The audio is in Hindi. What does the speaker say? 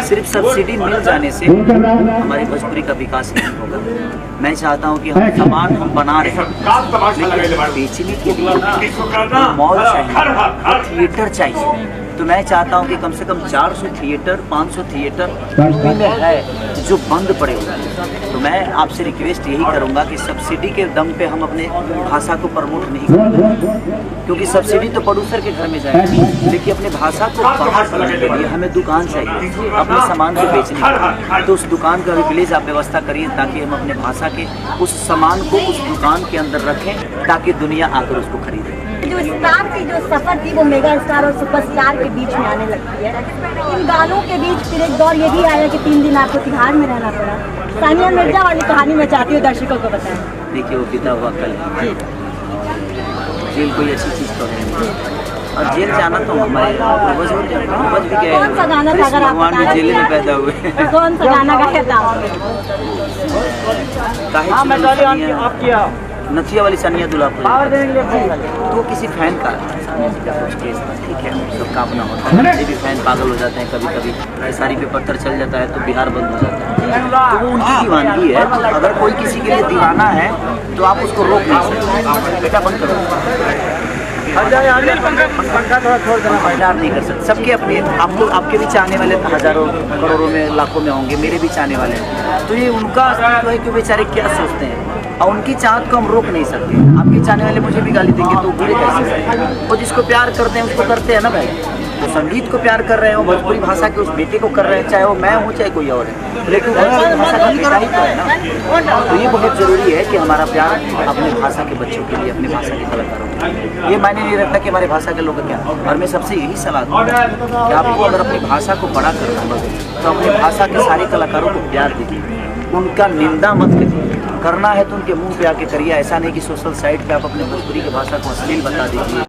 सिर्फ सब्सिडी मिल जाने से हमारी भोजपुरी का विकास नहीं होगा। मैं चाहता हूँ कि हम सामान हम बना रहे हैं, लेकिन बेचने के लिए मॉल चाहिए, थिएटर चाहिए। तो मैं चाहता हूँ कि कम से कम 400 थिएटर 500 थिएटर यूपी में है जो बंद पड़े हुए हैं। तो मैं आपसे रिक्वेस्ट यही करूँगा कि सब्सिडी के दम पे हम अपने भाषा को प्रमोट नहीं करेंगे, क्योंकि सब्सिडी तो प्रोड्यूसर के घर में जाएगी, लेकिन अपने भाषा को बाहर करने के लिए हमें दुकान चाहिए अपने सामान को बेचने के लिए। तो उस दुकान का भी प्लीज़ आप व्यवस्था करिए, ताकि हम अपने भाषा के उस सामान को उस दुकान के अंदर रखें, ताकि दुनिया आकर उसको खरीदे। जो स्टार की जो सफर थी वो मेगा स्टार और सुपरस्टार के बीच में आने लगती है। इन गानों के बीच फिर एक दौर ये भी आया कि 3 दिन आपको तिहाड़ में रहना पड़ा। सानिया मिर्जा वाली कहानी मैं चाहती हूँ दर्शकों को बताएं। देखिए, वो बीता हुआ कल, जेल कोई ऐसी चीज़ तो है नहीं, और जेल जाना तो हमारे पूर्वज भी गए। कौन सा गाना था अगर आप भगवान भी जेल में पैदा हुए? कौन सा गाना गाया था? नथिया वाली सानिया दुल्हा तो किसी फैन का ठीक है, सबका अपना होता है। मुझे भी फैन पागल हो जाते हैं कभी कभी, सारी पे पत्थर चल जाता है तो बिहार बंद हो जाता है। तो वो उनकी दीवानगी है। अगर कोई किसी के लिए दीवाना है तो आप उसको रोक नहीं सकते। बेटा बंद करो, पंखा नहीं कर सकते। सबके अपने, आपके भी चाहने वाले हजारों करोड़ों में लाखों में होंगे, मेरे भी चाहने वाले हैं। तो ये उनका जो है कि बेचारे क्या सोचते हैं, और उनकी चाहत को हम रोक नहीं सकते। आपके चाहने वाले मुझे भी गाली देंगे तो बुरे कैसे? वो जिसको प्यार करते हैं उसको करते हैं ना भाई। तो संगीत को प्यार कर रहे हो, भोजपुरी भाषा के उस बेटे को कर रहे हैं, चाहे वो मैं हूँ चाहे कोई और है, लेकिन भोजपुरी भाषा का बेटा ही तो है ना। तो ये बहुत ज़रूरी है कि हमारा प्यार अपने भाषा के बच्चों के लिए, अपने भाषा के कलाकारों के लिए। ये मायने नहीं रखता कि हमारे भाषा के लोग क्या। और मैं सबसे यही सलाह दूँगा कि आपको अगर अपनी भाषा को बड़ा करना है तो अपनी भाषा के सारे कलाकारों को प्यार दीजिए, उनका निंदा मत करिए। करना है तो उनके मुंह पे आके करिए, ऐसा नहीं कि सोशल साइट पे आप अपने भोजपुरी की भाषा को अश्लील बता दीजिए।